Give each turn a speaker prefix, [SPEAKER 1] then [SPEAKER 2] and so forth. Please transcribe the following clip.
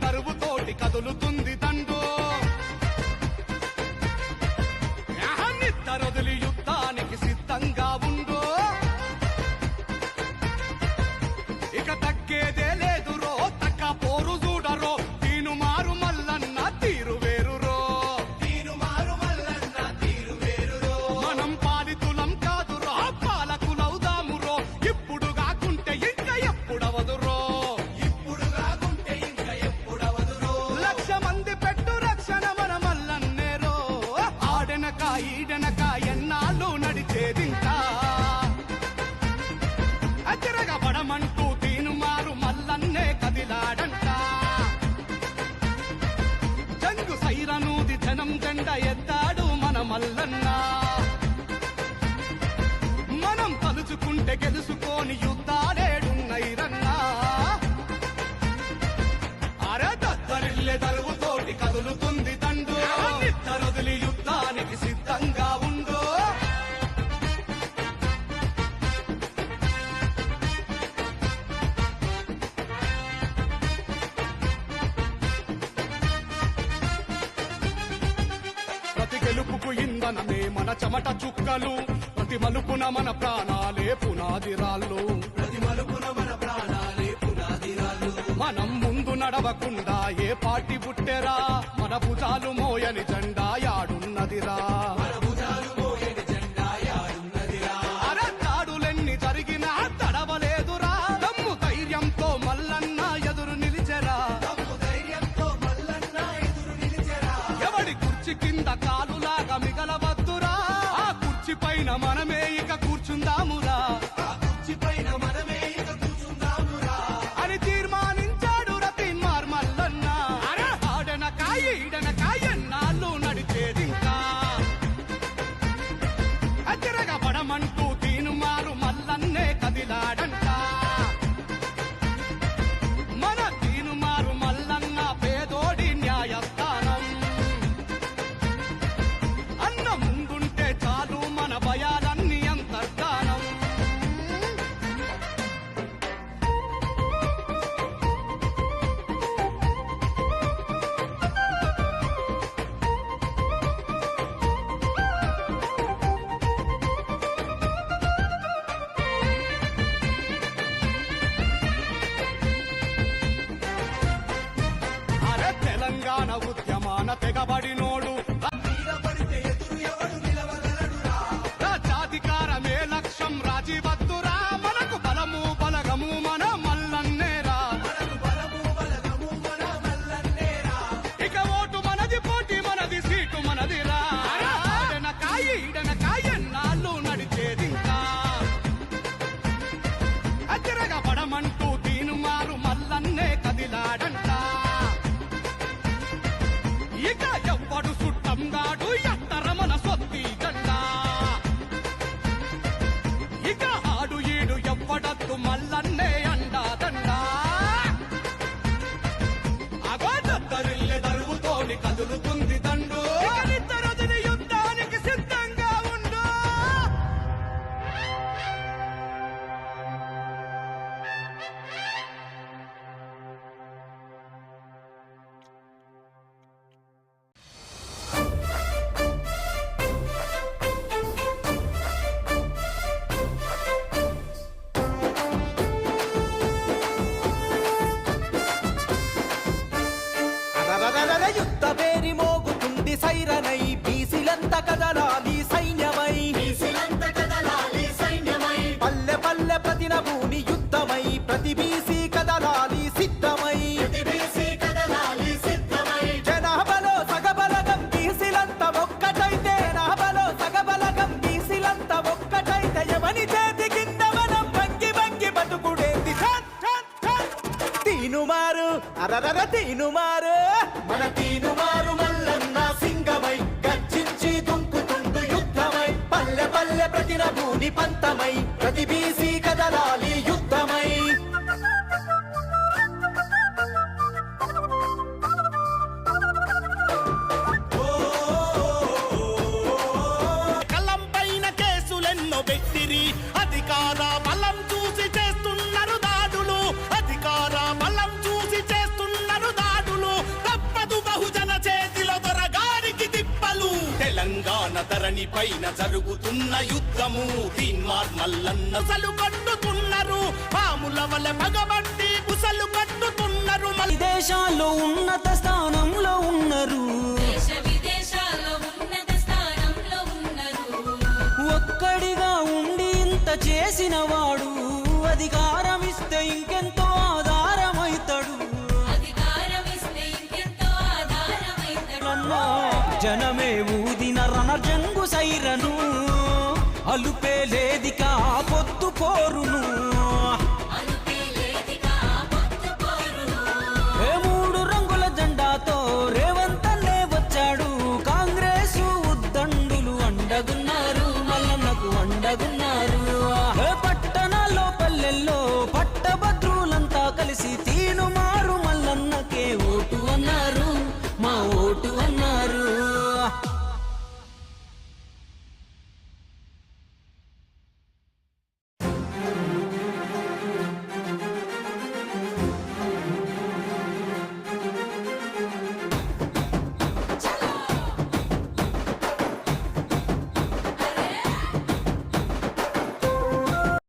[SPEAKER 1] దరువుతోటి కదులుతుంది దండు నిద్దరొదిలి యుద్ధానికి సిద్ధంగా ఉండు ఇక తగ్గేదే లేదురో తక్క పోరు చూడరో తీను మారు మల్లన్న తీరు వేరురో మనం పాలితులం కాదురో పాలకులవుదామురో ఇప్పుడు కాకుంటే ఇంకా ఎప్పుడవదురో లక్ష మంది పెట్టు రక్షణ మన మల్లన్నేరో ఆడెనక ఈడెనక ఎన్నాళ్ళు నడిచేదింకా తిరగబడమంటూ తీను మారు మల్లన్నే కదిలాడంట జంగు సైరనూది జనం జెండ ఎత్తాడు మన మల్లన్న మనం తలుచుకుంటే గెలుచుకోని యుద్ధాలేడున్నైరన్నా అరదద్దరిల్లె దరువుతోటి కదులుతుంది దండు నిద్దరొదిలి యుద్ధానికి సిద్ధంగా ఉండు ప్రతి గెలుపుకు ఇంధనమే మన చెమట చుక్కలు ప్రతి మలుపున మన ప్రాణాలే పునాదిరాళ్ళు మనం ముందు నడవకుండా ఏ పార్టీ పుట్టెరా మన భుజాలు మోయని జెండా యాడున్నదిరా అరదాడులెన్ని జరిగినా తడవలేదురా దమ్ము ధైర్యంతో మల్లన్న ఎదురు నిలిచెరా ఎవడి కుర్చీ కింద కాలులాగా మిగలవద్దురా ఆ కుర్చీ పైన మనమే ఇక కూర్చుందామురా అని తీర్మానించాడు రతీన్మార్ మల్లన్న ఆడెనక ఈడెనక ఎన్నాళ్ళు నడిచేదింకా తిరగబడమంటూ తీను మారు మల్లన్నే కదిలాడంట మన తీను మారు మల్లన్న పేదోడి న్యాయస్థానం అన్న ముందుంటే చాలు మన భయాలన్నీ అంతర్ధానం అరే తెలంగాణ ఉద్యమాన తెగబడినోడు రాజ్యాధికారమే లక్ష్యం రాజీవద్దురా మనకు బలము బలగము మన మల్లన్నేరా ఇక ఓటు మనది పోటీ మనది సీటు మనదిరా ఆడెనక ఈడెనక ఎన్నాళ్ళు నడిచేదింకా తిరగబడమంటూ తీను మారు మల్లన్నే కదిలాడంట ఇక ఎవ్వడు సుట్టంగాడు ఎత్తర మన సొత్తి జెండా ఇక ఆడు ఈడు ఎవ్వడద్దు మల్లన్నే అండాదండా అగోదద్దరిల్లె దరువుతోని కదులుతుంది దండు నిద్దరొదిలి యుద్ధానికి సిద్ధంగా ఉండు
[SPEAKER 2] యుద్ధ పేరి మోగుతుంది సైరనై బీసీలంత కదలాలి సైన్యమై పల్లె పల్లె ప్రతి నభూని యుద్ధమై ప్రతి బీసీ కదలాలి సిద్ధమై జనాభాలో సగబలగం బీసీలంత ఒక్కటైతే జనాభాలో సగబలగం బీసీలంత ఒక్కటైతే ఎవని చేతి కింద మనం వంగి వంగి బతుకుడేది తీనుమారు అరరర తీనుమారు మన తీనుమారు మల్లన్న సింగమై గర్జించి దుంకుతుండు యుద్ధమై పల్లె పల్లె ప్రతి నభూని పంతమై ప్రతి బీసీ కదలాలి యుద్ధమై కలం పైన కేసులెన్నో వ్యక్తిరి అధికార బలం చూసి చేస్తున్నారు దాడులు అధికార బలం చూసి చేస్తున్నారు దాడులు
[SPEAKER 3] ధరణి పైన జరుగుతున్న యుద్ధము తీన్మార్ మల్లన్న బుసలు కట్టుతున్నారు పాముల వల్ల పగబట్టి బుసలు కట్టుతున్నారు
[SPEAKER 4] దేశాల్లో ఉన్నత స్థానంలో ఉన్నారు
[SPEAKER 5] దేశ విదేశాల్లో ఉన్నత స్థానంలో ఉన్నారు
[SPEAKER 4] ఒక్కడిగా ఉండి ఇంత చేసిన వాడు అధికారం ఇస్తే ఇంకెంతో ఆధారమైతాడు
[SPEAKER 5] అధికారమిస్తే ఇంకెంతో ఆధారమైతడు
[SPEAKER 4] జనమే ఊదిన రణజంగు సైరను అలుపే లేదిక పొద్దు పోరును